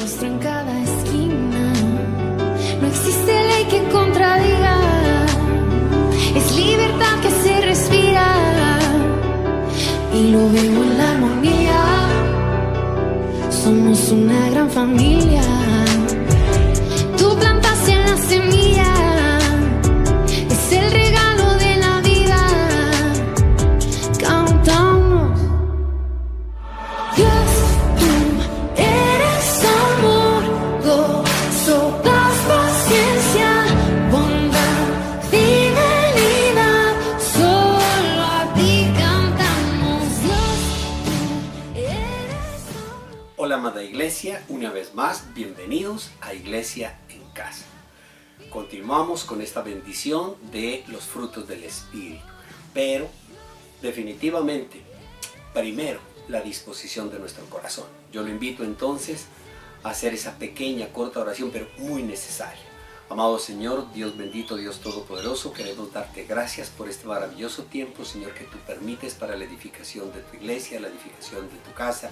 rostro en cada esquina. No existe ley que contradiga, es libertad que se respira y lo veo en la armonía. Somos una gran familia. Tú plantaste la semilla, es el regalo de la vida. Cantamos. Dios, tú eres amor, gozo, paz, paciencia, bondad, fidelidad. Solo a ti cantamos. Dios, tú eres amor. Hola amada iglesia, una vez más, bienvenidos a Iglesia en Casa. Continuamos con esta bendición de los frutos del Espíritu, pero definitivamente, primero, la disposición de nuestro corazón. Yo lo invito entonces a hacer esa pequeña, corta oración, pero muy necesaria. Amado Señor, Dios bendito, Dios todopoderoso, queremos darte gracias por este maravilloso tiempo, Señor, que tú permites para la edificación de tu iglesia, la edificación de tu casa,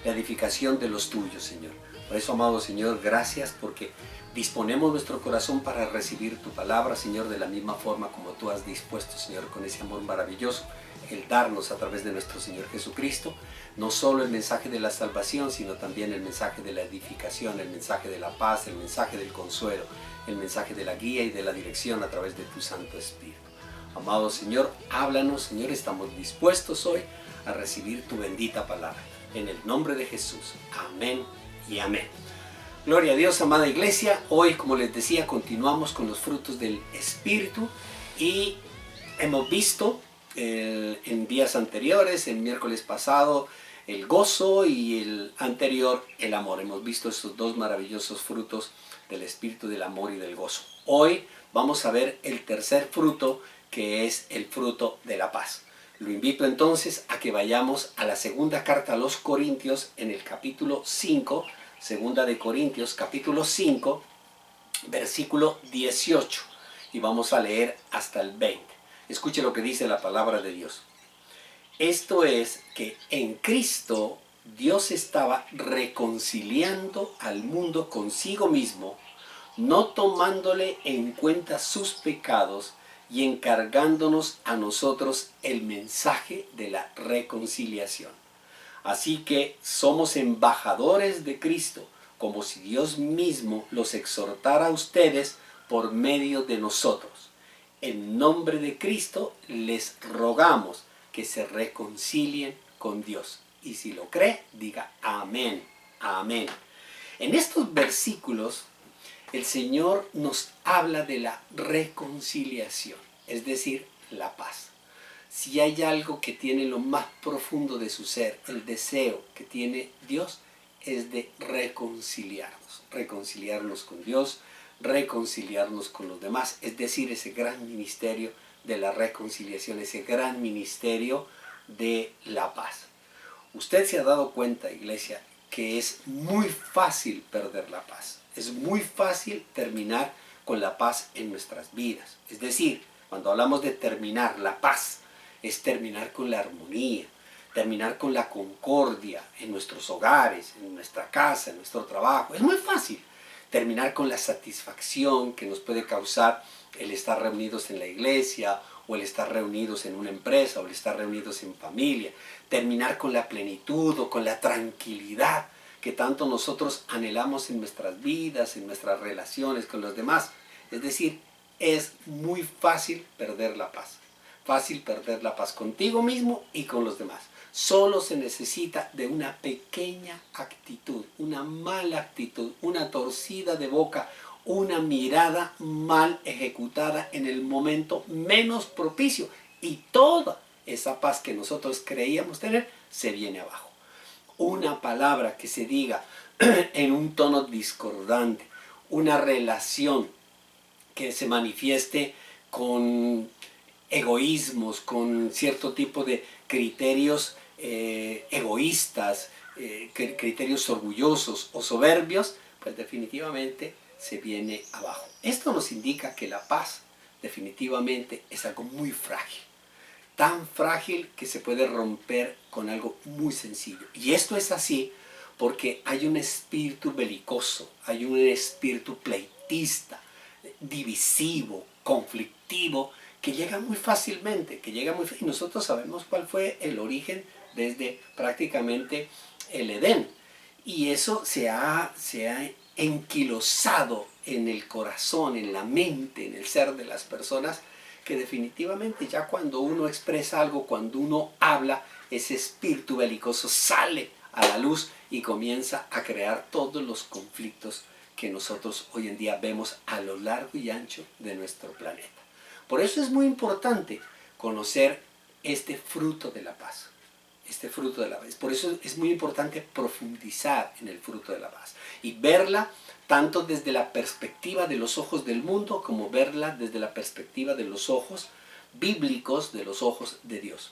la edificación de los tuyos, Señor. Por eso, amado Señor, gracias porque disponemos nuestro corazón para recibir tu palabra, Señor, de la misma forma como tú has dispuesto, Señor, con ese amor maravilloso, el darnos a través de nuestro Señor Jesucristo, no solo el mensaje de la salvación, sino también el mensaje de la edificación, el mensaje de la paz, el mensaje del consuelo, el mensaje de la guía y de la dirección a través de tu Santo Espíritu. Amado Señor, háblanos, Señor, estamos dispuestos hoy a recibir tu bendita palabra. En el nombre de Jesús. Amén y amén. Gloria a Dios, amada iglesia. Hoy, como les decía, continuamos con los frutos del Espíritu y hemos visto en días anteriores, el miércoles pasado, el gozo y el anterior, el amor. Hemos visto estos dos maravillosos frutos del Espíritu, del amor y del gozo. Hoy vamos a ver el tercer fruto, que es el fruto de la paz. Lo invito entonces a que vayamos a la segunda carta a los Corintios en el capítulo 5, segunda de Corintios, capítulo 5, versículo 18. Y vamos a leer hasta el 20. Escuche lo que dice la palabra de Dios. Esto es que en Cristo Dios estaba reconciliando al mundo consigo mismo, no tomándole en cuenta sus pecados, y encargándonos a nosotros el mensaje de la reconciliación. Así que somos embajadores de Cristo, como si Dios mismo los exhortara a ustedes por medio de nosotros. En nombre de Cristo les rogamos que se reconcilien con Dios. Y si lo cree, diga amén, amén. En estos versículos, el Señor nos habla de la reconciliación, es decir, la paz. Si hay algo que tiene lo más profundo de su ser, el deseo que tiene Dios, es de reconciliarnos con Dios, reconciliarnos con los demás, es decir, ese gran ministerio de la reconciliación, ese gran ministerio de la paz. Usted se ha dado cuenta, iglesia, que es muy fácil perder la paz. Es muy fácil terminar con la paz en nuestras vidas. Es decir, cuando hablamos de terminar la paz, es terminar con la armonía, terminar con la concordia en nuestros hogares, en nuestra casa, en nuestro trabajo. Es muy fácil terminar con la satisfacción que nos puede causar el estar reunidos en la iglesia, o el estar reunidos en una empresa, o el estar reunidos en familia. Terminar con la plenitud o con la tranquilidad que tanto nosotros anhelamos en nuestras vidas, en nuestras relaciones con los demás. Es decir, es muy fácil perder la paz. Fácil perder la paz contigo mismo y con los demás. Solo se necesita de una pequeña actitud, una mala actitud, una torcida de boca, una mirada mal ejecutada en el momento menos propicio. Y toda esa paz que nosotros creíamos tener se viene abajo. Una palabra que se diga en un tono discordante, una relación que se manifieste con egoísmos, con cierto tipo de criterios egoístas, criterios orgullosos o soberbios, pues definitivamente se viene abajo. Esto nos indica que la paz definitivamente es algo muy frágil. Tan frágil que se puede romper con algo muy sencillo. Y esto es así porque hay un espíritu belicoso, hay un espíritu pleitista, divisivo, conflictivo, que llega muy fácilmente, y nosotros sabemos cuál fue el origen desde prácticamente el Edén. Y eso se ha enquilosado en el corazón, en la mente, en el ser de las personas, que definitivamente ya cuando uno expresa algo, cuando uno habla, ese espíritu belicoso sale a la luz y comienza a crear todos los conflictos que nosotros hoy en día vemos a lo largo y ancho de nuestro planeta. Por eso es muy importante conocer este fruto de la paz. Por eso es muy importante profundizar en el fruto de la paz y verla tanto desde la perspectiva de los ojos del mundo como verla desde la perspectiva de los ojos bíblicos, de los ojos de Dios.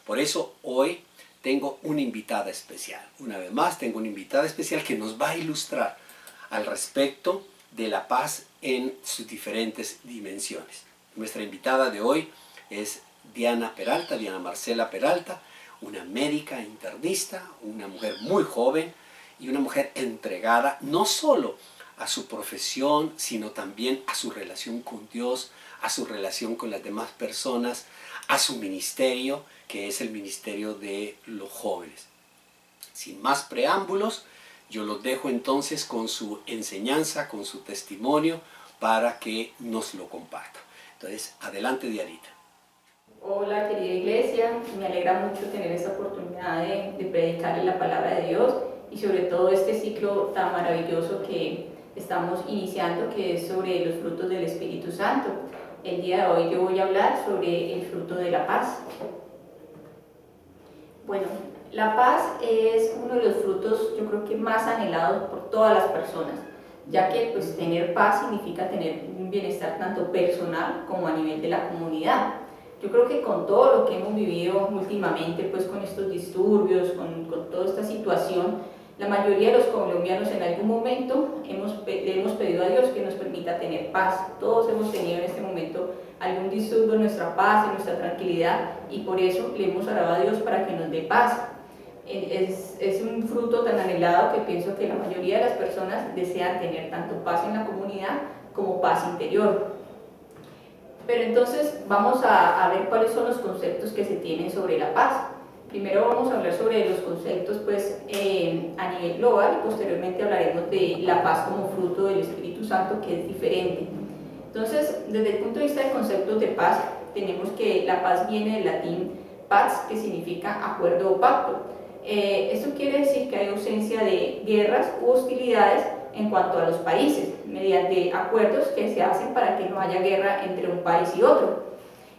Por eso hoy tengo una invitada especial. Una vez más tengo una invitada especial que nos va a ilustrar al respecto de la paz en sus diferentes dimensiones. Nuestra invitada de hoy es Diana Marcela Peralta, una médica internista, una mujer muy joven y una mujer entregada no solo a su profesión, sino también a su relación con Dios, a su relación con las demás personas, a su ministerio, que es el ministerio de los jóvenes. Sin más preámbulos, yo los dejo entonces con su enseñanza, con su testimonio, para que nos lo comparta. Entonces, adelante, Dianita. Hola, querida iglesia, me alegra mucho tener esta oportunidad de predicarles la palabra de Dios y sobre todo este ciclo tan maravilloso que estamos iniciando, que es sobre los frutos del Espíritu Santo. El día de hoy yo voy a hablar sobre el fruto de la paz. Bueno, la paz es uno de los frutos, yo creo que más anhelados por todas las personas, ya que pues tener paz significa tener un bienestar tanto personal como a nivel de la comunidad. Yo creo que con todo lo que hemos vivido últimamente, pues con estos disturbios, con toda esta situación, la mayoría de los colombianos en algún momento le hemos pedido a Dios que nos permita tener paz. Todos hemos tenido en este momento algún disturbio en nuestra paz, en nuestra tranquilidad, y por eso le hemos orado a Dios para que nos dé paz. Es un fruto tan anhelado que pienso que la mayoría de las personas desean tener tanto paz en la comunidad como paz interior. Pero entonces vamos a ver cuáles son los conceptos que se tienen sobre la paz. Primero vamos a hablar sobre los conceptos pues, a nivel global y posteriormente hablaremos de la paz como fruto del Espíritu Santo, que es diferente. Entonces, desde el punto de vista de conceptos de paz, tenemos que la paz viene del latín pax, que significa acuerdo o pacto. Esto quiere decir que hay ausencia de guerras u hostilidades en cuanto a los países, mediante acuerdos que se hacen para que no haya guerra entre un país y otro.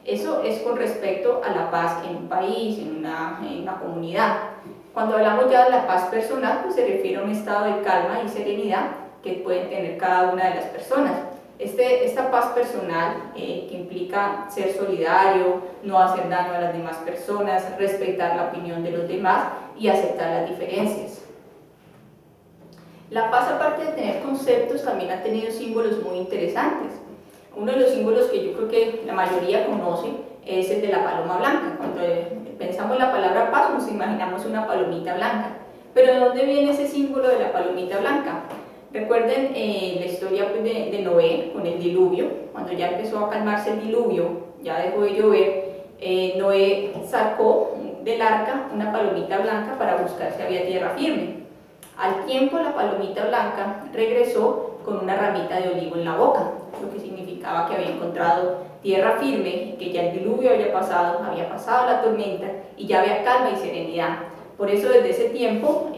Eso es con respecto a la paz en un país, en una comunidad. Cuando hablamos ya de la paz personal, pues se refiere a un estado de calma y serenidad que pueden tener cada una de las personas. Esta paz personal que implica ser solidario, no hacer daño a las demás personas, respetar la opinión de los demás y aceptar las diferencias. La paz, aparte de tener conceptos, también ha tenido símbolos muy interesantes. Uno de los símbolos que yo creo que la mayoría conoce es el de la paloma blanca. Cuando pensamos en la palabra paz, nos imaginamos una palomita blanca. Pero ¿de dónde viene ese símbolo de la palomita blanca? Recuerden la historia pues, de Noé con el diluvio. Cuando ya empezó a calmarse el diluvio, ya dejó de llover, Noé sacó del arca una palomita blanca para buscar si había tierra firme. Al tiempo la palomita blanca regresó con una ramita de olivo en la boca, lo que significaba que había encontrado tierra firme, que ya el diluvio había pasado la tormenta y ya había calma y serenidad. Por eso desde ese tiempo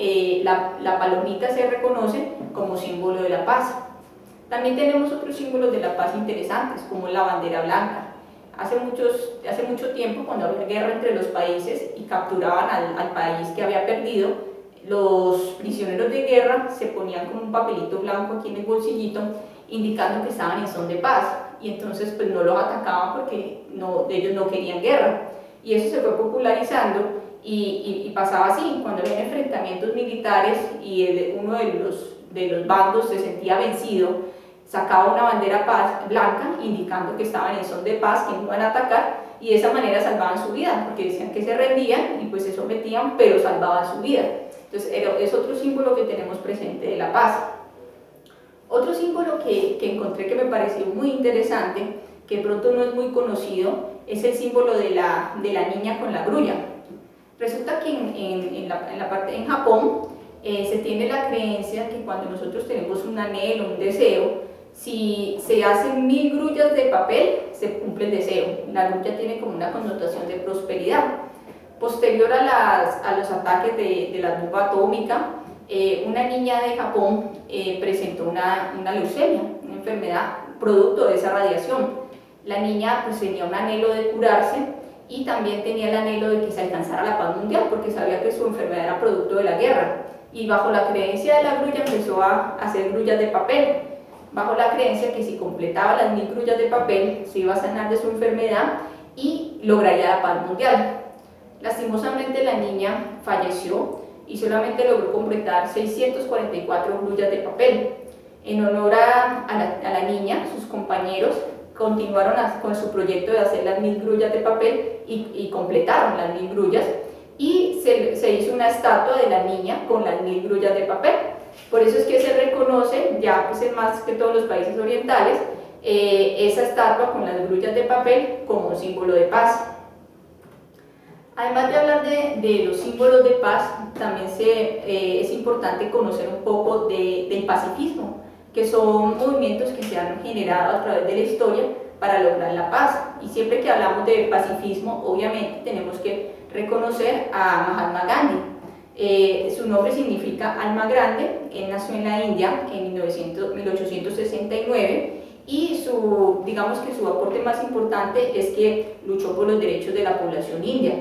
la palomita se reconoce como símbolo de la paz. También tenemos otros símbolos de la paz interesantes, como la bandera blanca. Hace mucho tiempo, cuando había guerra entre los países y capturaban al país que había perdido, los prisioneros de guerra se ponían con un papelito blanco aquí en el bolsillito indicando que estaban en son de paz, y entonces pues no los atacaban porque ellos no querían guerra, y eso se fue popularizando y pasaba así: cuando había enfrentamientos militares y uno de los bandos se sentía vencido, sacaba una bandera blanca indicando que estaban en son de paz, que no iban a atacar, y de esa manera salvaban su vida, porque decían que se rendían y pues se sometían, pero salvaban su vida. Entonces es otro símbolo que tenemos presente de la paz. Otro símbolo que encontré que me pareció muy interesante, que de pronto no es muy conocido, es el símbolo de la niña con la grulla. Resulta que en Japón se tiene la creencia que cuando nosotros tenemos un anhelo, un deseo, si se hacen 1000 grullas de papel, se cumple el deseo. La grulla tiene como una connotación de prosperidad. Posterior a los ataques de la bomba atómica, una niña de Japón presentó una leucemia, una enfermedad producto de esa radiación. La niña pues tenía un anhelo de curarse y también tenía el anhelo de que se alcanzara la paz mundial, porque sabía que su enfermedad era producto de la guerra. Y bajo la creencia de la grulla empezó a hacer grullas de papel, bajo la creencia que si completaba las 1000 grullas de papel se iba a sanar de su enfermedad y lograría la paz mundial. Lastimosamente la niña falleció y solamente logró completar 644 grullas de papel. En honor a la niña, sus compañeros continuaron con su proyecto de hacer las 1000 grullas de papel y completaron las 1000 grullas, y se hizo una estatua de la niña con las 1000 grullas de papel. Por eso es que se reconoce, ya pues en más que todos los países orientales, esa estatua con las grullas de papel como un símbolo de paz. Además de hablar de los símbolos de paz, también es importante conocer un poco del pacifismo, que son movimientos que se han generado a través de la historia para lograr la paz. Y siempre que hablamos de pacifismo, obviamente tenemos que reconocer a Mahatma Gandhi. Su nombre significa alma grande. Él nació en la India en 1869 y digamos que su aporte más importante es que luchó por los derechos de la población india.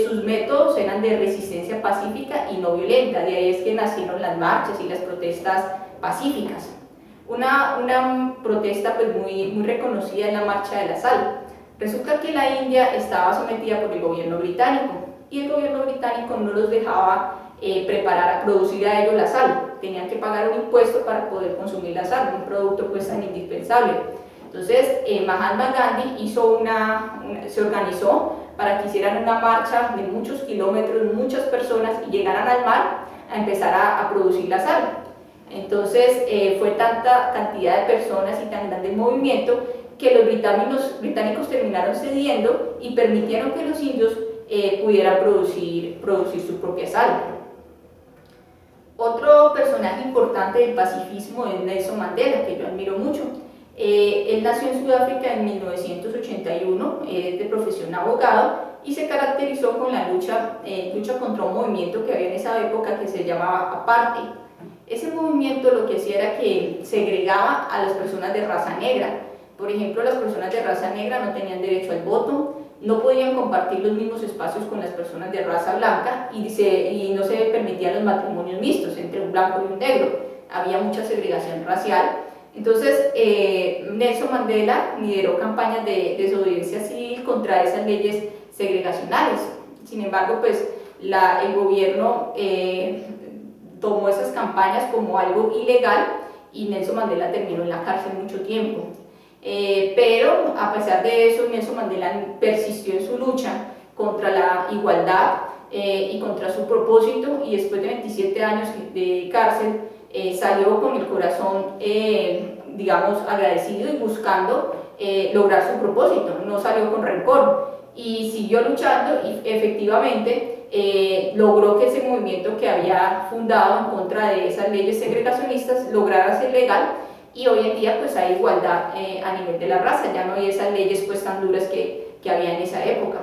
Sus métodos eran de resistencia pacífica y no violenta, de ahí es que nacieron las marchas y las protestas pacíficas. Una protesta pues muy reconocida es la Marcha de la Sal. Resulta que la India estaba sometida por el gobierno británico y el gobierno británico no los dejaba producir a ellos la sal. Tenían que pagar un impuesto para poder consumir la sal, un producto pues tan indispensable. Entonces Mahatma Gandhi se organizó para que hicieran una marcha de muchos kilómetros, muchas personas, y llegaran al mar a empezar a producir la sal. Entonces fue tanta cantidad de personas y tan grande el movimiento que los británicos terminaron cediendo y permitieron que los indios pudieran producir su propia sal. Otro personaje importante del pacifismo es Nelson Mandela, que yo admiro mucho. Él nació en Sudáfrica en 1981, es de profesión abogado y se caracterizó con la lucha contra un movimiento que había en esa época que se llamaba Apartheid. Ese movimiento lo que hacía era que segregaba a las personas de raza negra. Por ejemplo, las personas de raza negra no tenían derecho al voto, no podían compartir los mismos espacios con las personas de raza blanca y no se permitían los matrimonios mixtos entre un blanco y un negro. Había mucha segregación racial. Entonces, Nelson Mandela lideró campañas de desobediencia civil contra esas leyes segregacionales. Sin embargo, pues el gobierno tomó esas campañas como algo ilegal y Nelson Mandela terminó en la cárcel mucho tiempo. Pero a pesar de eso, Nelson Mandela persistió en su lucha contra la igualdad y contra su propósito, y después de 27 años de cárcel salió con el corazón digamos agradecido y buscando lograr su propósito. No salió con rencor y siguió luchando y efectivamente logró que ese movimiento que había fundado en contra de esas leyes segregacionistas lograra ser legal, y hoy en día pues hay igualdad a nivel de la raza, ya no hay esas leyes pues tan duras que había en esa época.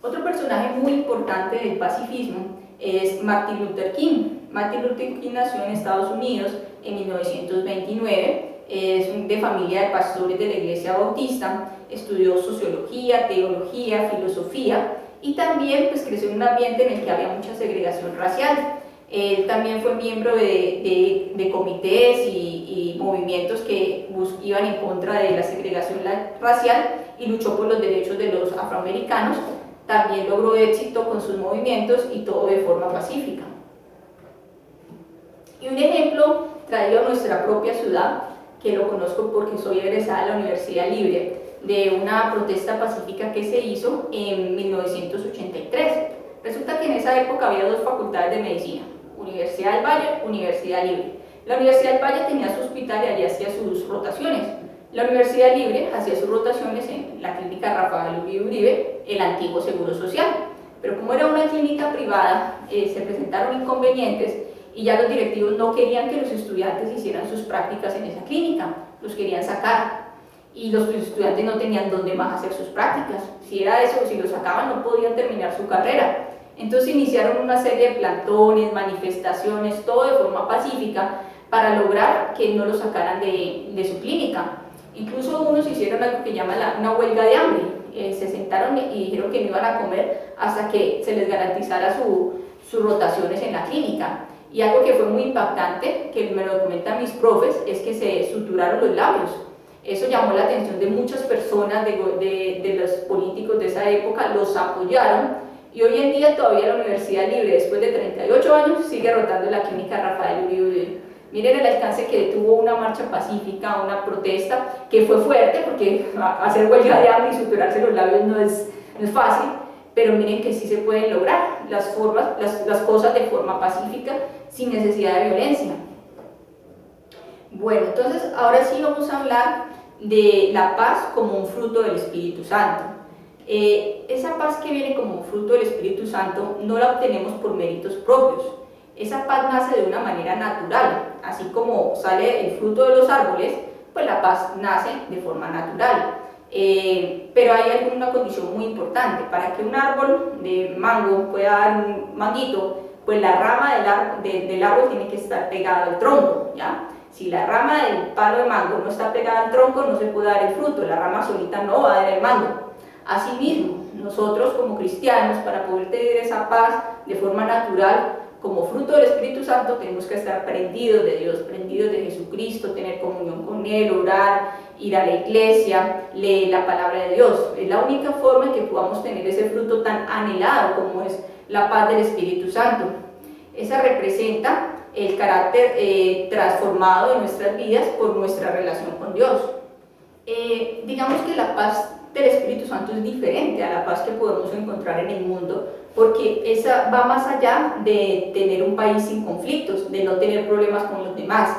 Otro personaje muy importante del pacifismo es Martin Luther King. Martin Luther King nació en Estados Unidos en 1929, es de familia de pastores de la Iglesia Bautista, estudió sociología, teología, filosofía y también pues creció en un ambiente en el que había mucha segregación racial. Él también fue miembro de comités y movimientos que iban en contra de la segregación racial y luchó por los derechos de los afroamericanos. También logró éxito con sus movimientos y todo de forma pacífica. Y un ejemplo traído a nuestra propia ciudad, que lo conozco porque soy egresada de la Universidad Libre, de una protesta pacífica que se hizo en 1983. Resulta que en esa época había dos facultades de medicina, Universidad del Valle, Universidad Libre. La Universidad del Valle tenía su hospital y allí hacía sus rotaciones. La Universidad Libre hacía sus rotaciones en la clínica Rafael Uribe, el antiguo Seguro Social. Pero como era una clínica privada, se presentaron inconvenientes y ya los directivos no querían que los estudiantes hicieran sus prácticas en esa clínica, los querían sacar. Y los estudiantes no tenían dónde más hacer sus prácticas. Si era eso, si lo sacaban no podían terminar su carrera. Entonces iniciaron una serie de plantones, manifestaciones, todo de forma pacífica para lograr que no lo sacaran de su clínica. Incluso unos hicieron algo que llaman una huelga de hambre. Se sentaron y dijeron que no iban a comer hasta que se les garantizara sus rotaciones en la clínica. Y algo que fue muy impactante, que me lo documentan mis profes, es que se suturaron los labios. Eso llamó la atención de muchas personas, de los políticos de esa época, los apoyaron y hoy en día todavía la Universidad Libre, después de 38 años, sigue rotando la clínica Rafael Uribe. Miren el alcance que tuvo una marcha pacífica, una protesta, que fue fuerte, porque hacer huelga de hambre y suturarse los labios no es fácil, pero miren que sí se pueden lograr las cosas de forma pacífica, sin necesidad de violencia. Bueno, entonces ahora sí vamos a hablar de la paz como un fruto del Espíritu Santo. Esa paz que viene como fruto del Espíritu Santo no la obtenemos por méritos propios. Esa paz nace de una manera natural, así como sale el fruto de los árboles, pues la paz nace de forma natural. Pero hay alguna condición muy importante. Para que un árbol de mango pueda dar un manguito, pues la rama del árbol tiene que estar pegada al tronco, ¿ya? Si la rama del palo de mango no está pegada al tronco, no se puede dar el fruto, la rama solita no va a dar el mango. Asimismo, nosotros como cristianos, para poder tener esa paz de forma natural, como fruto del Espíritu Santo, tenemos que estar prendidos de Dios, prendidos de Jesucristo, tener comunión con Él, orar, ir a la iglesia, leer la palabra de Dios. Es la única forma en que podamos tener ese fruto tan anhelado como es la paz del Espíritu Santo. Esa representa el carácter transformado de nuestras vidas por nuestra relación con Dios. Digamos que la paz del Espíritu Santo es diferente a la paz que podemos encontrar en el mundo, porque esa va más allá de tener un país sin conflictos, de no tener problemas con los demás.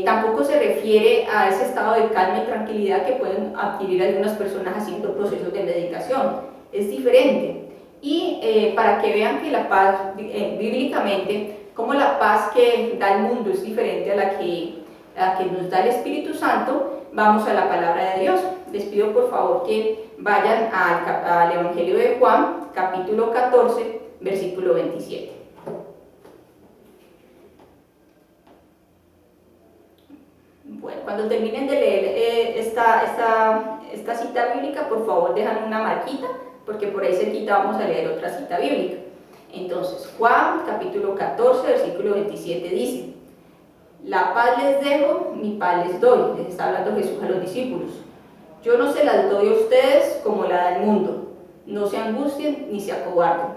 Tampoco se refiere a ese estado de calma y tranquilidad que pueden adquirir algunas personas haciendo procesos de medicación. Es diferente. Y para que vean que la paz, bíblicamente, como la paz que da el mundo es diferente a la que nos da el Espíritu Santo, vamos a la palabra de Dios. Les pido por favor que vayan al Evangelio de Juan, capítulo 14, versículo 27. Bueno, cuando terminen de leer esta cita bíblica, por favor dejan una marquita, porque por ahí cerquita vamos a leer otra cita bíblica. Entonces, Juan, capítulo 14, versículo 27 dice: la paz les dejo, mi paz les doy. Les está hablando Jesús a los discípulos. Yo no se las doy a ustedes como la da el mundo. No se angustien ni se acobarden.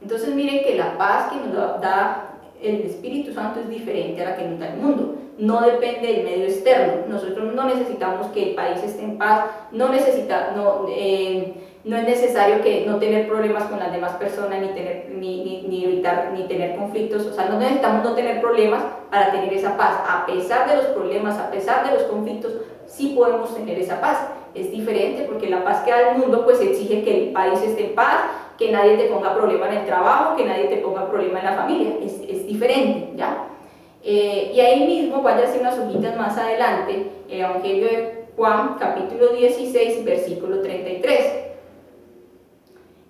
Entonces miren que la paz que nos da el Espíritu Santo es diferente a la que nos da el mundo. No depende del medio externo. Nosotros no necesitamos que el país esté en paz, no es necesario que no tener problemas con las demás personas, ni evitar, ni tener conflictos. O sea, no necesitamos no tener problemas para tener esa paz. A pesar de los problemas, a pesar de los conflictos, sí podemos tener esa paz. Es diferente porque la paz que da el mundo pues exige que el país esté en paz, que nadie te ponga problema en el trabajo, que nadie te ponga problema en la familia. Es diferente, ¿ya? Y ahí mismo, váyase unas hojitas más adelante, el Evangelio de Juan, capítulo 16, versículo 33.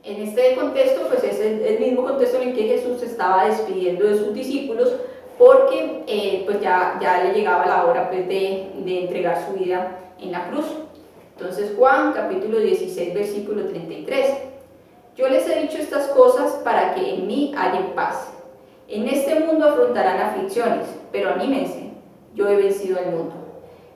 En este contexto, pues es el mismo contexto en el que Jesús se estaba despidiendo de sus discípulos, porque pues ya le llegaba la hora pues, de entregar su vida en la cruz. Entonces Juan, capítulo 16, versículo 33. Yo les he dicho estas cosas para que en mí haya paz. En este mundo afrontarán aflicciones, pero anímense, yo he vencido al mundo.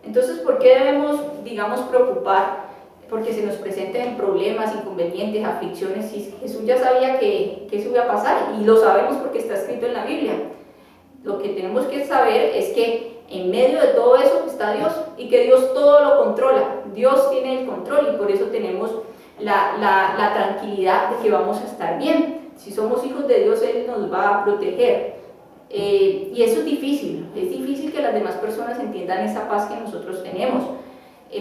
Entonces, ¿por qué debemos, digamos, preocupar? Porque se nos presenten problemas, inconvenientes, aflicciones. Si Jesús ya sabía que eso iba a pasar, y lo sabemos porque está escrito en la Biblia. Lo que tenemos que saber es que en medio de todo eso está Dios, y que Dios todo lo controla. Dios tiene el control, y por eso tenemos la tranquilidad de que vamos a estar bien. Si somos hijos de Dios, Él nos va a proteger. Y eso es difícil que las demás personas entiendan esa paz que nosotros tenemos.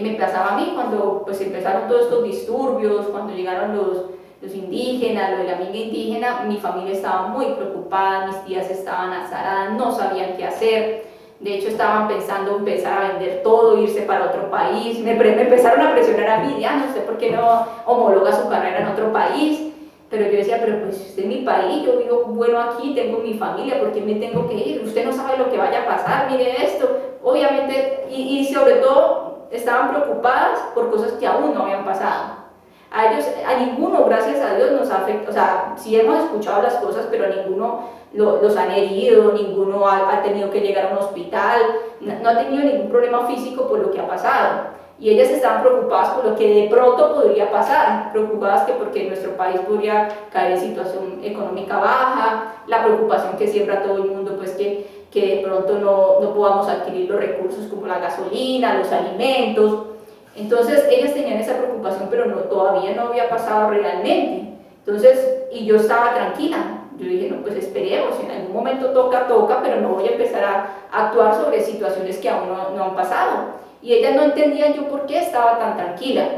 Me pasaba a mí cuando pues, empezaron todos estos disturbios, cuando llegaron los indígenas, lo de la minga indígena, mi familia estaba muy preocupada, mis tías estaban azaradas, no sabían qué hacer. De hecho, estaban pensando empezar a vender todo, irse para otro país. Me empezaron a presionar a mí, Diana, ¿usted por qué no homologa su carrera en otro país? Pero yo decía, pero pues este es mi país, yo vivo bueno aquí, tengo mi familia, ¿por qué me tengo que ir? Usted no sabe lo que vaya a pasar, mire esto. Obviamente, y sobre todo, estaban preocupadas por cosas que aún no habían pasado. A ellos, a ninguno, gracias a Dios, nos afecta, o sea, sí hemos escuchado las cosas, pero a ninguno los han herido, ninguno ha tenido que llegar a un hospital, no ha tenido ningún problema físico por lo que ha pasado. Y ellas estaban preocupadas por lo que de pronto podría pasar, preocupadas que porque nuestro país podría caer en situación económica baja, la preocupación que siembra todo el mundo, pues que de pronto no podamos adquirir los recursos como la gasolina, los alimentos. Entonces ellas tenían esa preocupación, pero todavía no había pasado realmente. Entonces, y yo estaba tranquila. Yo dije, no, pues esperemos, en algún momento toca, pero no voy a empezar a actuar sobre situaciones que aún no han pasado. Y ellas no entendían yo por qué estaba tan tranquila.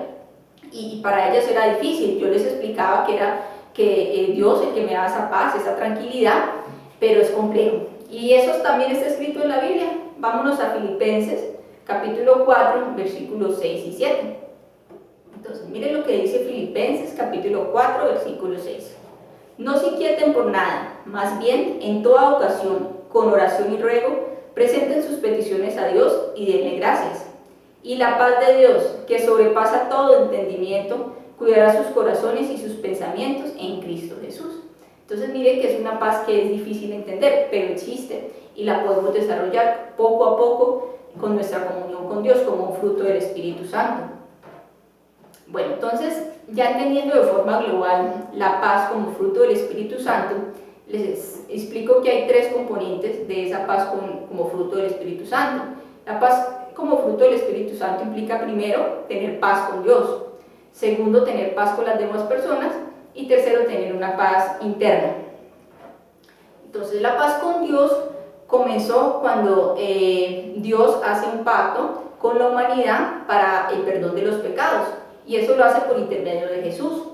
Y para ellas era difícil. Yo les explicaba que era Dios el que me da esa paz, esa tranquilidad, pero es complejo. Y eso también está escrito en la Biblia. Vámonos a Filipenses, capítulo 4, versículos 6 y 7. Entonces, miren lo que dice Filipenses, capítulo 4, versículo 6. No se inquieten por nada, más bien, en toda ocasión, con oración y ruego, presenten sus peticiones a Dios y denle gracias. Y la paz de Dios, que sobrepasa todo entendimiento, cuidará sus corazones y sus pensamientos en Cristo Jesús. Entonces miren que es una paz que es difícil de entender, pero existe y la podemos desarrollar poco a poco con nuestra comunión con Dios como un fruto del Espíritu Santo. Bueno, entonces ya entendiendo de forma global la paz como fruto del Espíritu Santo, les explico que hay tres componentes de esa paz como fruto del Espíritu Santo. La paz como fruto del Espíritu Santo implica primero tener paz con Dios, segundo tener paz con las demás personas y tercero tener una paz interna. Entonces la paz con Dios comenzó cuando Dios hace un pacto con la humanidad para el perdón de los pecados y eso lo hace por intermedio de Jesús.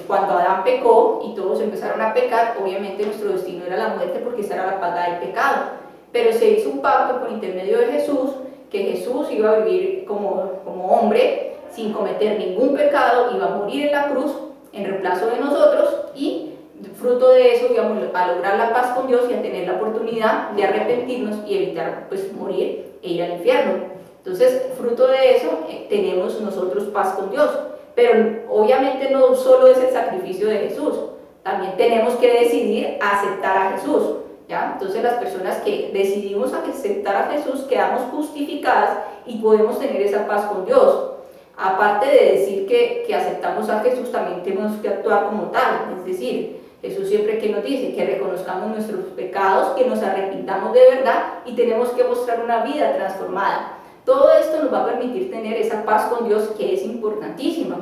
Cuando Adán pecó y todos empezaron a pecar, obviamente nuestro destino era la muerte porque esa era la paga del pecado. Pero se hizo un pacto por intermedio de Jesús, que Jesús iba a vivir como hombre, sin cometer ningún pecado, iba a morir en la cruz en reemplazo de nosotros y fruto de eso íbamos a lograr la paz con Dios y a tener la oportunidad de arrepentirnos y evitar pues, morir e ir al infierno. Entonces, fruto de eso tenemos nosotros paz con Dios. Pero obviamente no solo es el sacrificio de Jesús, también tenemos que decidir aceptar a Jesús. ¿Ya? Entonces las personas que decidimos aceptar a Jesús quedamos justificadas y podemos tener esa paz con Dios. Aparte de decir que aceptamos a Jesús, también tenemos que actuar como tal, es decir, Jesús siempre que nos dice que reconozcamos nuestros pecados, que nos arrepintamos de verdad y tenemos que mostrar una vida transformada. Todo esto nos va a permitir tener esa paz con Dios que es importantísima.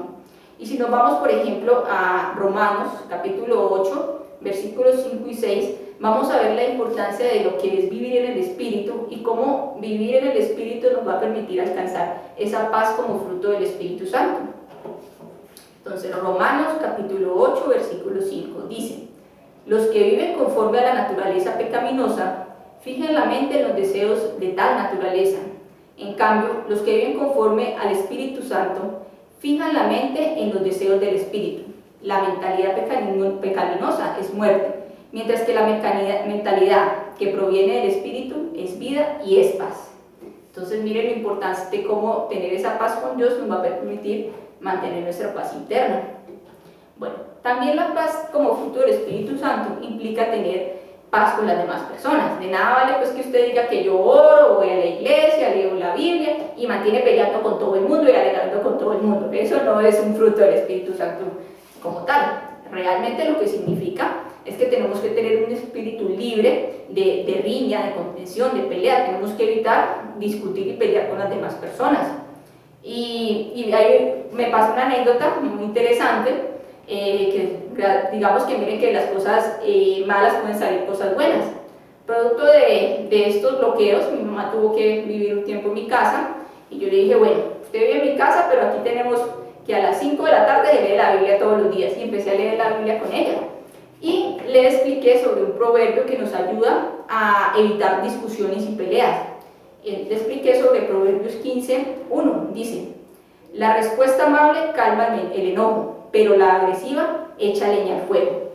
Y si nos vamos, por ejemplo, a Romanos, capítulo 8, versículos 5 y 6, vamos a ver la importancia de lo que es vivir en el Espíritu y cómo vivir en el Espíritu nos va a permitir alcanzar esa paz como fruto del Espíritu Santo. Entonces, Romanos capítulo 8, versículo 5 dice: los que viven conforme a la naturaleza pecaminosa fijan la mente en los deseos de tal naturaleza. En cambio, los que viven conforme al Espíritu Santo fijan la mente en los deseos del Espíritu. La mentalidad pecaminosa es muerte, mientras que la mentalidad que proviene del Espíritu es vida y es paz. Entonces miren lo importante de cómo tener esa paz con Dios nos va a permitir mantener nuestra paz interna. Bueno, también la paz como fruto del Espíritu Santo implica tener paz con las demás personas. De nada vale pues que usted diga que yo oro, voy a la iglesia, leo la Biblia y mantiene peleando con todo el mundo y alegando con todo el mundo. Eso no es un fruto del Espíritu Santo como tal. Realmente lo que significa es que tenemos que tener un espíritu libre de riña, de contención, de pelea. Tenemos que evitar discutir y pelear con las demás personas. Y ahí me pasa una anécdota muy interesante. digamos que miren que las cosas malas pueden salir cosas buenas. Producto de estos bloqueos, mi mamá tuvo que vivir un tiempo en mi casa y yo le dije, bueno, usted vive en mi casa, pero aquí tenemos que a las 5 de la tarde se lee la Biblia todos los días, y empecé a leer la Biblia con ella. Y le expliqué sobre un proverbio que nos ayuda a evitar discusiones y peleas. Le expliqué sobre Proverbios 15:1, dice: la respuesta amable calma el enojo, pero la agresiva echa leña al fuego.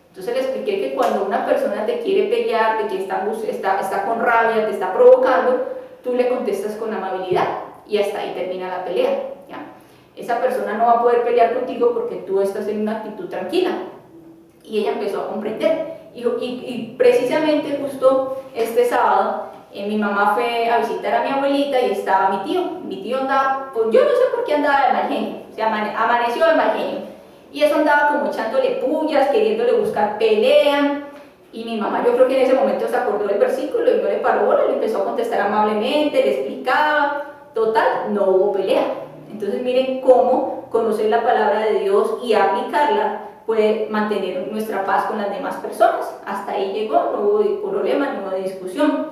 Entonces le expliqué que cuando una persona te quiere pelear, de que está con rabia, te está provocando, tú le contestas con amabilidad y hasta ahí termina la pelea, ¿ya? Esa persona no va a poder pelear contigo porque tú estás en una actitud tranquila. Y ella empezó a comprender. Y precisamente justo este sábado, mi mamá fue a visitar a mi abuelita y estaba mi tío. Mi tío andaba, pues yo no sé por qué andaba de mal genio, se amaneció de mal genio. Y eso andaba como echándole pullas, queriéndole buscar pelea. Y mi mamá, yo creo que en ese momento se acordó del versículo y no le paró bola, le empezó a contestar amablemente, le explicaba. Total, no hubo pelea. Entonces miren cómo conocer la palabra de Dios y aplicarla puede mantener nuestra paz con las demás personas. Hasta ahí llegó, no hubo problema, no hubo discusión.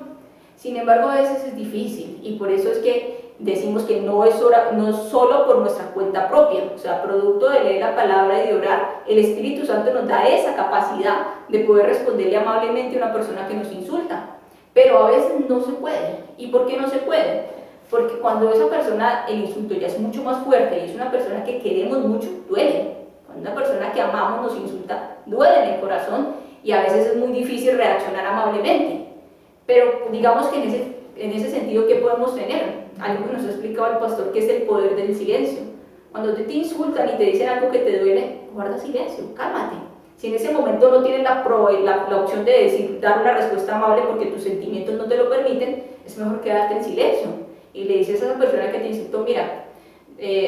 Sin embargo, a veces es difícil y por eso es que decimos que no es solo por nuestra cuenta propia, o sea, producto de leer la palabra y de orar, el Espíritu Santo nos da esa capacidad de poder responderle amablemente a una persona que nos insulta, pero a veces no se puede. ¿Y por qué no se puede? Porque cuando esa persona, el insulto ya es mucho más fuerte y es una persona que queremos mucho, duele. Cuando una persona que amamos nos insulta, duele en el corazón y a veces es muy difícil reaccionar amablemente. Pero digamos que en ese sentido, ¿qué podemos tener? Algo que nos ha explicado el pastor, que es el poder del silencio. Cuando te insultan y te dicen algo que te duele, guarda silencio, cálmate. Si en ese momento no tienes la opción de dar una respuesta amable porque tus sentimientos no te lo permiten, es mejor quedarte en silencio. Y le dices a esa persona que te insultó, mira,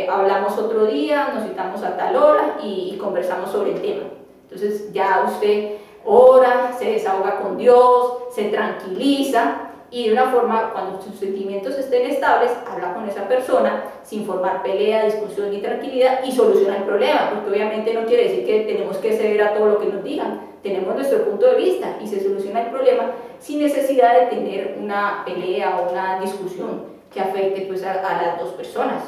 hablamos otro día, nos citamos a tal hora y conversamos sobre el tema. Entonces ya usted ora, se desahoga con Dios, se tranquiliza y de una forma, cuando sus sentimientos estén estables, habla con esa persona sin formar pelea, discusión ni tranquilidad y soluciona el problema, porque obviamente no quiere decir que tenemos que ceder a todo lo que nos digan, tenemos nuestro punto de vista y se soluciona el problema sin necesidad de tener una pelea o una discusión que afecte pues a las dos personas.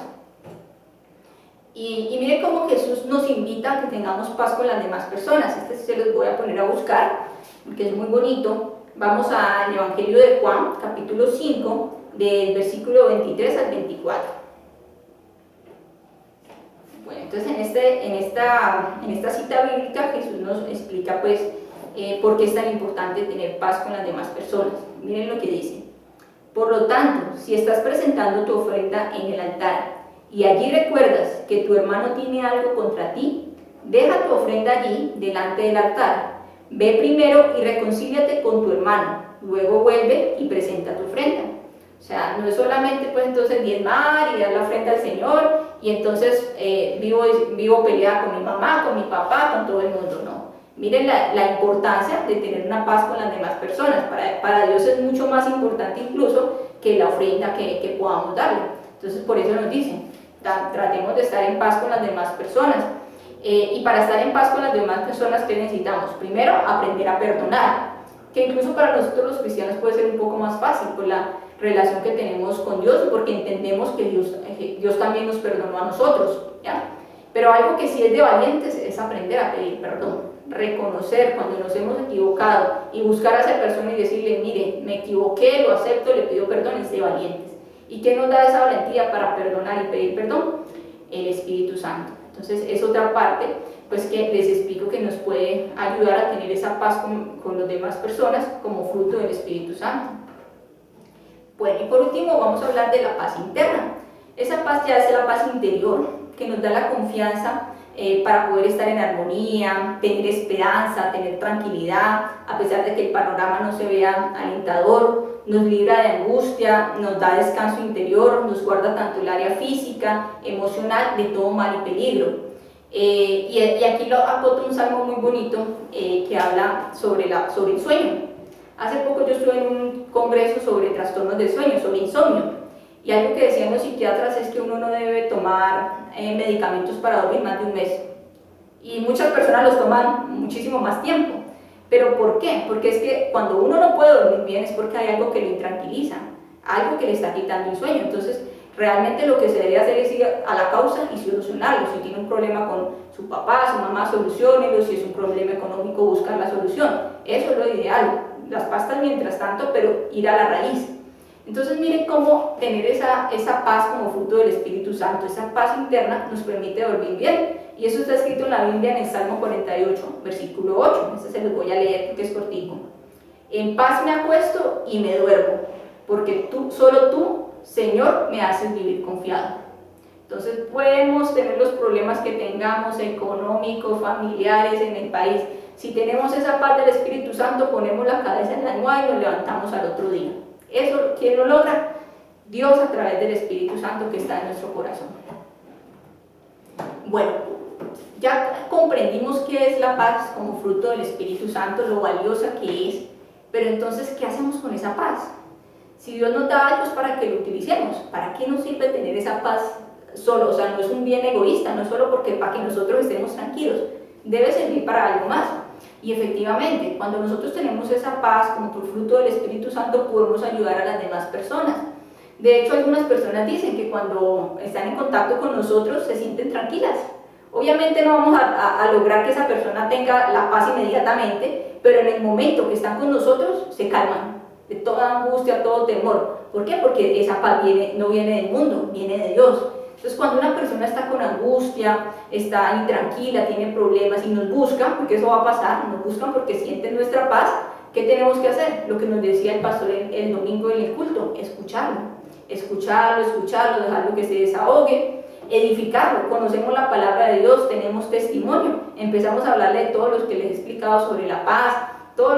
Y miren cómo Jesús nos invita a que tengamos paz con las demás personas. Este se los voy a poner a buscar, porque es muy bonito. Vamos al Evangelio de Juan, capítulo 5, del versículo 23 al 24. Bueno, entonces en esta cita bíblica Jesús nos explica pues por qué es tan importante tener paz con las demás personas. Miren lo que dice: por lo tanto, si estás presentando tu ofrenda en el altar y allí recuerdas que tu hermano tiene algo contra ti, deja tu ofrenda allí delante del altar. Ve primero y reconcíliate con tu hermano, luego vuelve y presenta tu ofrenda. O sea, no es solamente pues entonces diezmar y dar la ofrenda al Señor y entonces vivo peleada con mi mamá, con mi papá, con todo el mundo, no. Miren la importancia de tener una paz con las demás personas. Para Dios es mucho más importante incluso que la ofrenda que podamos darle. Entonces por eso nos dicen, tratemos de estar en paz con las demás personas. Y para estar en paz con las demás personas, ¿qué necesitamos? Primero, aprender a perdonar, que incluso para nosotros los cristianos puede ser un poco más fácil por la relación que tenemos con Dios y porque entendemos que Dios también nos perdonó a nosotros, ¿ya? Pero algo que sí es de valientes es aprender a pedir perdón, reconocer cuando nos hemos equivocado y buscar a esa persona y decirle, mire, me equivoqué, lo acepto, le pido perdón, es de valientes. ¿Y qué nos da esa valentía para perdonar y pedir perdón? El Espíritu Santo. Entonces es otra parte pues que les explico que nos puede ayudar a tener esa paz con las demás personas como fruto del Espíritu Santo. Bueno, y por último vamos a hablar de la paz interna. Esa paz ya es la paz interior que nos da la confianza para poder estar en armonía, tener esperanza, tener tranquilidad, a pesar de que el panorama no se vea alentador, nos libra de angustia, nos da descanso interior, nos guarda tanto el área física, emocional, de todo mal y peligro. Y aquí lo acoto un salmo muy bonito que habla sobre el sueño. Hace poco yo estuve en un congreso sobre trastornos del sueño, sobre insomnio. Y algo que decían los psiquiatras es que uno no debe tomar medicamentos para dormir más de un mes. y muchas personas los toman muchísimo más tiempo. ¿Pero por qué? Porque es que cuando uno no puede dormir bien es porque hay algo que lo intranquiliza, algo que le está quitando el sueño. Entonces, realmente lo que se debe hacer es ir a la causa y solucionarlo. Si tiene un problema con su papá, su mamá, soluciónelo. Si es un problema económico, buscar la solución. Eso es lo ideal. Las pastas mientras tanto, pero ir a la raíz. Entonces miren cómo tener esa paz como fruto del Espíritu Santo, esa paz interna nos permite dormir bien. Y eso está escrito en la Biblia en el Salmo 48, versículo 8. Este se los voy a leer porque es cortico. En paz me acuesto y me duermo, porque solo tú, Señor, me haces vivir confiado. Entonces podemos tener los problemas que tengamos, económicos, familiares en el país. Si tenemos esa paz del Espíritu Santo, ponemos la cabeza en la almohada y nos levantamos al otro día. Eso, ¿quién lo logra? Dios a través del Espíritu Santo que está en nuestro corazón. Bueno, ya comprendimos qué es la paz como fruto del Espíritu Santo, lo valiosa que es, pero entonces, ¿qué hacemos con esa paz? Si Dios nos da algo es para que lo utilicemos. ¿Para qué nos sirve tener esa paz solo? O sea, no es un bien egoísta, no es solo porque para que nosotros estemos tranquilos, debe servir para algo más. Y efectivamente, cuando nosotros tenemos esa paz como por fruto del Espíritu Santo, podemos ayudar a las demás personas. De hecho, algunas personas dicen que cuando están en contacto con nosotros se sienten tranquilas. Obviamente no vamos a lograr que esa persona tenga la paz inmediatamente, pero en el momento que están con nosotros se calman de toda angustia, todo temor. ¿Por qué? Porque esa paz no viene del mundo, viene de Dios. Entonces, cuando una persona está con angustia, está intranquila, tiene problemas y nos buscan, porque eso va a pasar, nos buscan porque sienten nuestra paz, ¿qué tenemos que hacer? Lo que nos decía el pastor el domingo en el culto, escucharlo, dejarlo que se desahogue, edificarlo. Conocemos la palabra de Dios, tenemos testimonio, empezamos a hablarle de todo lo que les he explicado sobre la paz.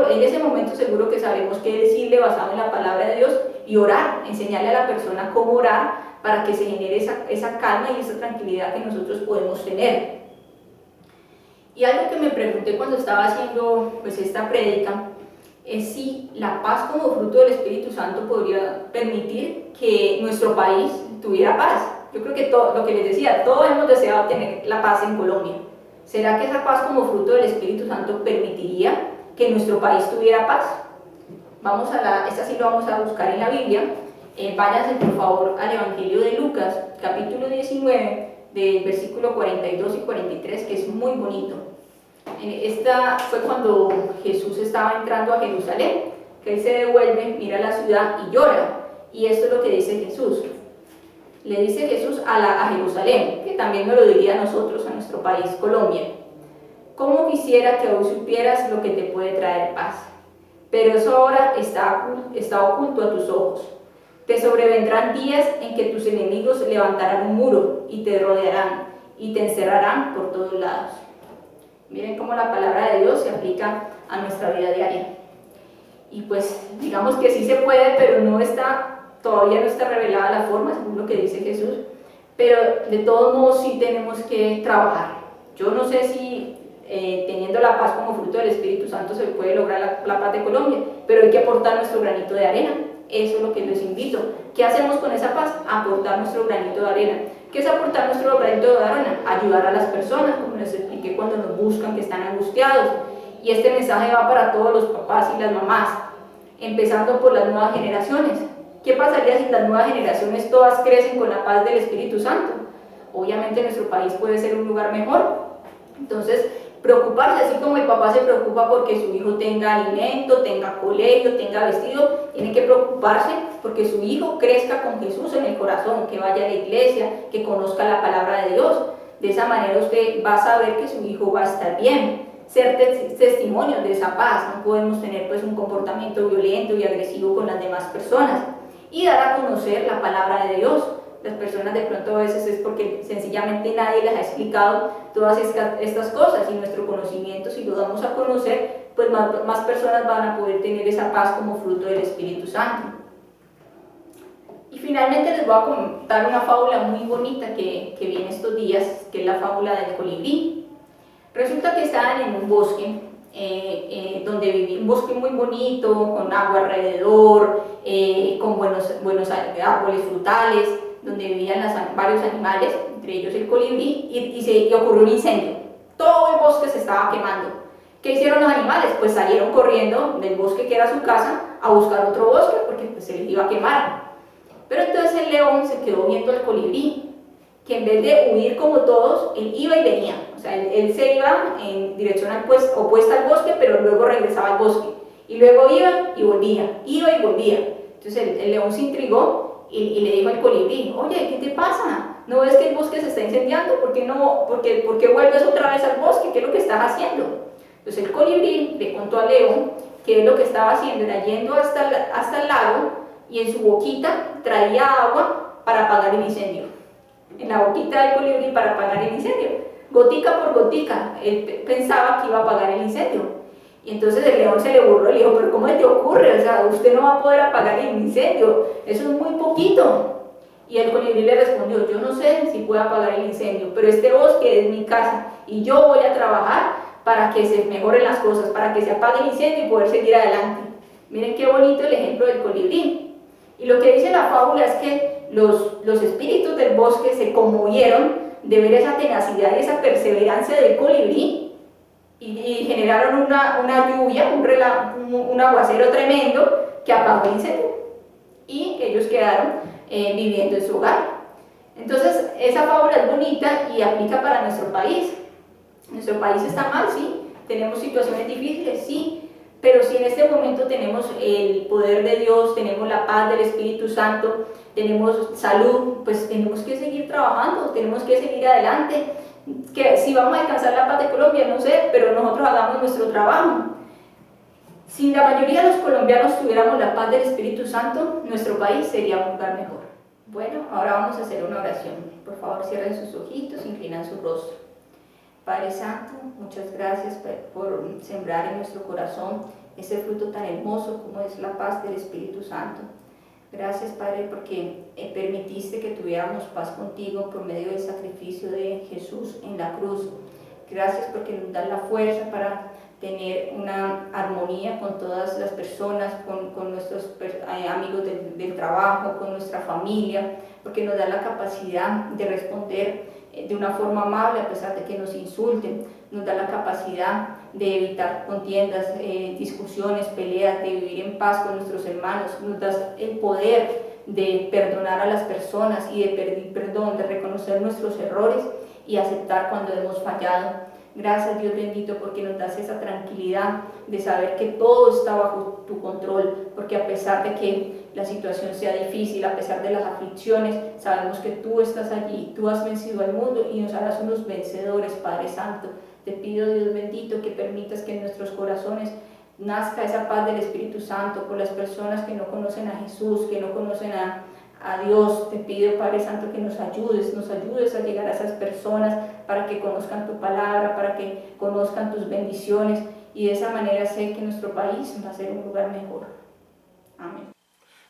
En ese momento seguro que sabemos qué decirle basado en la palabra de Dios y orar, enseñarle a la persona cómo orar para que se genere esa calma y esa tranquilidad que nosotros podemos tener. Y algo que me pregunté cuando estaba haciendo pues, esta prédica es si la paz como fruto del Espíritu Santo podría permitir que nuestro país tuviera paz. Yo creo que lo que les decía, todos hemos deseado tener la paz en Colombia. ¿Será que esa paz como fruto del Espíritu Santo permitiría que nuestro país tuviera paz? Esta sí lo vamos a buscar en la Biblia. Váyanse por favor al Evangelio de Lucas, capítulo 19, del versículo 42 y 43, que es muy bonito. Esta fue cuando Jesús estaba entrando a Jerusalén, que él se devuelve, mira la ciudad y llora. Y esto es lo que dice Jesús. Le dice Jesús a Jerusalén, que también nos lo diría a nosotros, a nuestro país, Colombia. ¿Cómo quisiera que hoy supieras lo que te puede traer paz? Pero eso ahora está oculto a tus ojos. Te sobrevendrán días en que tus enemigos levantarán un muro y te rodearán y te encerrarán por todos lados. Miren cómo la palabra de Dios se aplica a nuestra vida diaria. Y pues digamos que sí se puede, pero todavía no está revelada la forma, según lo que dice Jesús. Pero de todos modos sí tenemos que trabajar. Yo no sé si teniendo la paz como fruto del Espíritu Santo se puede lograr la paz de Colombia, pero hay que aportar nuestro granito de arena. Eso es lo que les invito. ¿Qué hacemos con esa paz? Aportar nuestro granito de arena. ¿Qué es aportar nuestro granito de arena? Ayudar a las personas, como les expliqué cuando nos buscan, que están angustiados. Y este mensaje va para todos los papás y las mamás, empezando por las nuevas generaciones. ¿Qué pasaría si las nuevas generaciones todas crecen con la paz del Espíritu Santo? Obviamente nuestro país puede ser un lugar mejor. Entonces, preocuparse, así como el papá se preocupa porque su hijo tenga alimento, tenga colegio, tenga vestido, tiene que preocuparse porque su hijo crezca con Jesús en el corazón, que vaya a la iglesia, que conozca la palabra de Dios. De esa manera usted va a saber que su hijo va a estar bien. Ser testimonios de esa paz, no podemos tener pues un comportamiento violento y agresivo con las demás personas. Y dar a conocer la palabra de Dios. Las personas de pronto a veces es porque sencillamente nadie les ha explicado todas estas cosas, y nuestro conocimiento, si lo damos a conocer, pues más personas van a poder tener esa paz como fruto del Espíritu Santo. Y finalmente les voy a contar una fábula muy bonita que viene estos días, que es la fábula del colibrí. Resulta que estaban en un bosque, donde vivía un bosque muy bonito, con agua alrededor, con buenos árboles frutales, donde vivían varios animales, entre ellos el colibrí, y ocurrió un incendio. todo el bosque se estaba quemando. ¿Qué hicieron los animales? Pues salieron corriendo del bosque que era su casa a buscar otro bosque porque pues, se les iba a quemar. Pero entonces el león se quedó viendo al colibrí, que en vez de huir como todos, él iba y venía. O sea, él se iba en dirección opuesta al bosque, pero luego regresaba al bosque. Y luego iba y volvía, iba y volvía. Entonces el león se intrigó y le dijo al colibrí, oye, ¿qué te pasa? ¿No ves que el bosque se está incendiando? ¿Por qué vuelves otra vez al bosque? ¿Qué es lo que estás haciendo? Entonces el colibrí le contó al león que lo que estaba haciendo era yendo hasta el lago y en su boquita traía agua para apagar el incendio. En la boquita del colibrí para apagar el incendio. Gotica por gotica, él pensaba que iba a apagar el incendio. Y entonces el león se le burló y le dijo, pero ¿cómo te ocurre? O sea, usted no va a poder apagar el incendio, eso es muy poquito. Y el colibrí le respondió, yo no sé si puedo apagar el incendio, pero este bosque es mi casa y yo voy a trabajar para que se mejoren las cosas, para que se apague el incendio y poder seguir adelante. Miren qué bonito el ejemplo del colibrí. Y lo que dice la fábula es que los espíritus del bosque se conmovieron de ver esa tenacidad y esa perseverancia del colibrí y generaron una lluvia, un aguacero tremendo que apagó el incendio y ellos quedaron viviendo en su hogar. Entonces esa fábula es bonita y aplica para nuestro país. Nuestro país está mal, sí, tenemos situaciones difíciles, sí, pero si en este momento tenemos el poder de Dios, tenemos la paz del Espíritu Santo, tenemos salud, pues tenemos que seguir trabajando, tenemos que seguir adelante. Que si vamos a alcanzar la paz de Colombia, no sé, pero nosotros hagamos nuestro trabajo. Si la mayoría de los colombianos tuviéramos la paz del Espíritu Santo, nuestro país sería un lugar mejor. Bueno, ahora vamos a hacer una oración. Por favor, cierren sus ojitos, inclinan su rostro. Padre Santo, muchas gracias por sembrar en nuestro corazón ese fruto tan hermoso como es la paz del Espíritu Santo. Gracias, Padre, porque permitiste que tuviéramos paz contigo por medio del sacrificio de Jesús en la cruz. Gracias porque nos das la fuerza para tener una armonía con todas las personas, con nuestros amigos del trabajo, con nuestra familia, porque nos da la capacidad de responder de una forma amable a pesar de que nos insulten, nos da la capacidad de evitar contiendas, discusiones, peleas, de vivir en paz con nuestros hermanos, nos da el poder de perdonar a las personas y de pedir perdón, de reconocer nuestros errores y aceptar cuando hemos fallado. Gracias, Dios bendito, porque nos das esa tranquilidad de saber que todo está bajo tu control, porque a pesar de que la situación sea difícil, a pesar de las aflicciones, sabemos que tú estás allí, tú has vencido al mundo y nos harás unos vencedores, Padre Santo. Te pido, Dios bendito, que permitas que en nuestros corazones nazca esa paz del Espíritu Santo por las personas que no conocen a Jesús, que no conocen a Dios. Te pido, Padre Santo, que nos ayudes a llegar a esas personas para que conozcan tu palabra, para que conozcan tus bendiciones y de esa manera sé que nuestro país va a ser un lugar mejor. Amén.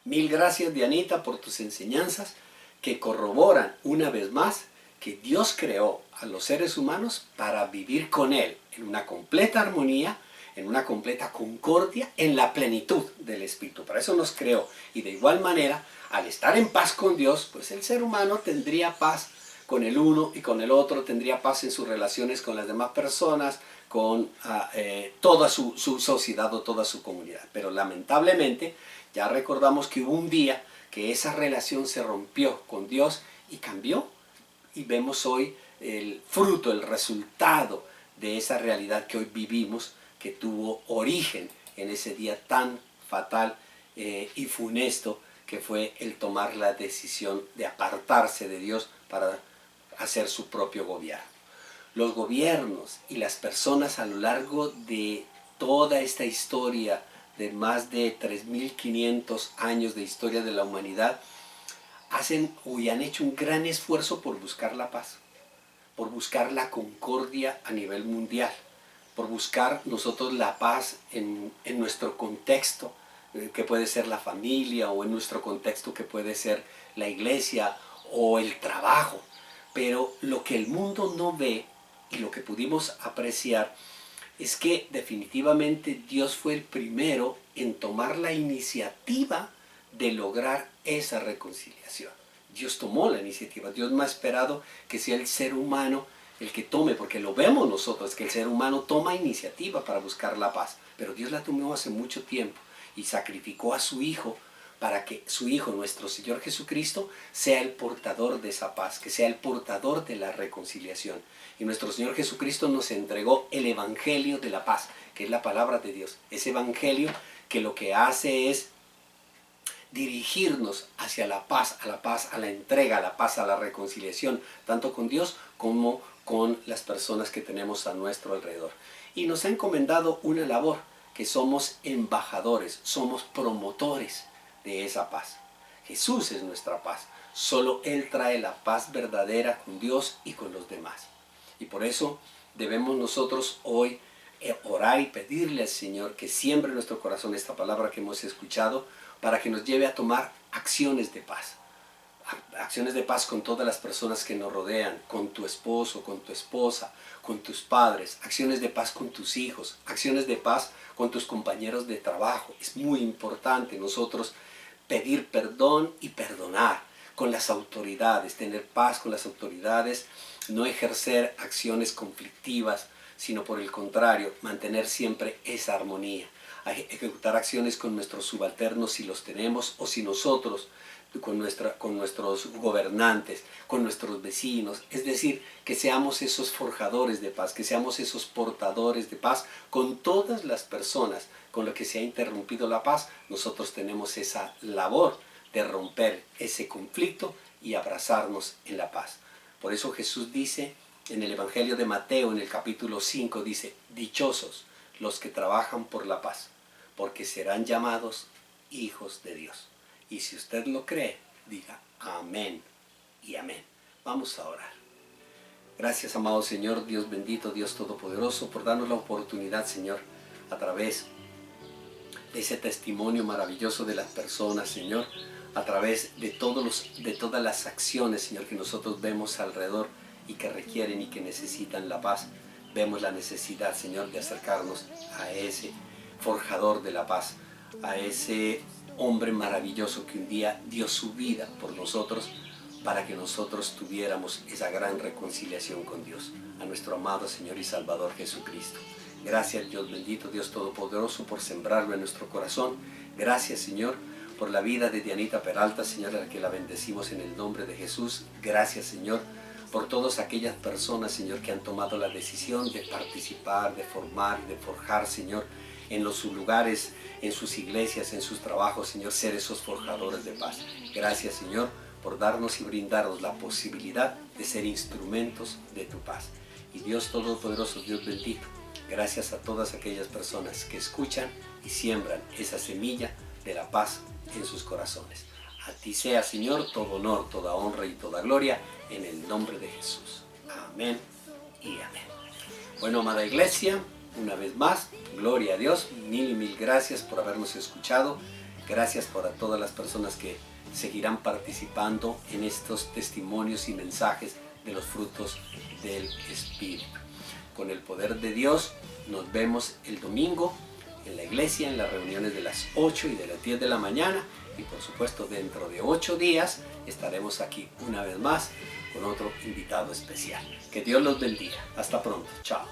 Mil gracias, Dianita, por tus enseñanzas que corroboran una vez más que Dios creó a los seres humanos para vivir con Él en una completa armonía, en una completa concordia, en la plenitud del Espíritu. Para eso nos creó. Y de igual manera, al estar en paz con Dios, pues el ser humano tendría paz con el uno y con el otro, tendría paz en sus relaciones con las demás personas, con toda su sociedad o toda su comunidad. Pero lamentablemente, ya recordamos que hubo un día que esa relación se rompió con Dios y cambió. Y vemos hoy el fruto, el resultado de esa realidad que hoy vivimos, que tuvo origen en ese día tan fatal y funesto que fue el tomar la decisión de apartarse de Dios para hacer su propio gobierno. Los gobiernos y las personas a lo largo de toda esta historia de más de 3.500 años de historia de la humanidad hacen y han hecho un gran esfuerzo por buscar la paz, por buscar la concordia a nivel mundial, por buscar nosotros la paz en nuestro contexto, que puede ser la familia, o en nuestro contexto que puede ser la iglesia o el trabajo. Pero lo que el mundo no ve y lo que pudimos apreciar es que definitivamente Dios fue el primero en tomar la iniciativa de lograr esa reconciliación. Dios tomó la iniciativa. Dios no ha esperado que sea el ser humano el que tome, porque lo vemos nosotros, que el ser humano toma iniciativa para buscar la paz, pero Dios la tomó hace mucho tiempo y sacrificó a su Hijo para que su Hijo, nuestro Señor Jesucristo, sea el portador de esa paz, que sea el portador de la reconciliación. Y nuestro Señor Jesucristo nos entregó el Evangelio de la paz, que es la palabra de Dios. Ese Evangelio que lo que hace es dirigirnos hacia la paz, a la entrega, a la paz, a la reconciliación, tanto con Dios como con las personas que tenemos a nuestro alrededor. Y nos ha encomendado una labor, que somos embajadores, somos promotores de esa paz. Jesús es nuestra paz. Solo Él trae la paz verdadera con Dios y con los demás. Y por eso debemos nosotros hoy orar y pedirle al Señor que siembre en nuestro corazón esta palabra que hemos escuchado, para que nos lleve a tomar acciones de paz. Acciones de paz con todas las personas que nos rodean, con tu esposo, con tu esposa, con tus padres, acciones de paz con tus hijos, acciones de paz con tus compañeros de trabajo. Es muy importante nosotros pedir perdón y perdonar con las autoridades, tener paz con las autoridades, no ejercer acciones conflictivas, sino por el contrario, mantener siempre esa armonía. Ejecutar acciones con nuestros subalternos si los tenemos, o si nosotros con nuestros gobernantes, con nuestros vecinos. Es decir, que seamos esos forjadores de paz, que seamos esos portadores de paz con todas las personas con las que se ha interrumpido la paz. Nosotros tenemos esa labor de romper ese conflicto y abrazarnos en la paz. Por eso Jesús dice en el Evangelio de Mateo, en el capítulo 5, dice: dichosos los que trabajan por la paz, porque serán llamados hijos de Dios. Y si usted lo cree, diga amén y amén. Vamos a orar. Gracias, amado Señor, Dios bendito, Dios todopoderoso, por darnos la oportunidad, Señor, a través de ese testimonio maravilloso de las personas, Señor, a través de todas las acciones, Señor, que nosotros vemos alrededor y que requieren y que necesitan la paz. Vemos la necesidad, Señor, de acercarnos a ese forjador de la paz, a ese hombre maravilloso que un día dio su vida por nosotros, para que nosotros tuviéramos esa gran reconciliación con Dios, a nuestro amado Señor y Salvador Jesucristo. Gracias, Dios bendito, Dios todopoderoso, por sembrarlo en nuestro corazón. Gracias, Señor, por la vida de Dianita Peralta, Señor, a la que la bendecimos en el nombre de Jesús. Gracias, Señor, por todas aquellas personas, Señor, que han tomado la decisión de participar, de formar y de forjar, Señor, en sus lugares, en sus iglesias, en sus trabajos, Señor, ser esos forjadores de paz. Gracias, Señor, por darnos y brindarnos la posibilidad de ser instrumentos de tu paz. Y Dios todopoderoso, Dios bendito, gracias a todas aquellas personas que escuchan y siembran esa semilla de la paz en sus corazones. A ti sea, Señor, todo honor, toda honra y toda gloria, en el nombre de Jesús. Amén y amén. Bueno, amada iglesia, una vez más, gloria a Dios, mil y mil gracias por habernos escuchado. Gracias por a todas las personas que seguirán participando en estos testimonios y mensajes de los frutos del Espíritu. Con el poder de Dios, nos vemos el domingo en la iglesia, en las reuniones de las 8 y de las 10 de la mañana. Y por supuesto, dentro de 8 días estaremos aquí una vez más con otro invitado especial. Que Dios los bendiga. Hasta pronto. Chao.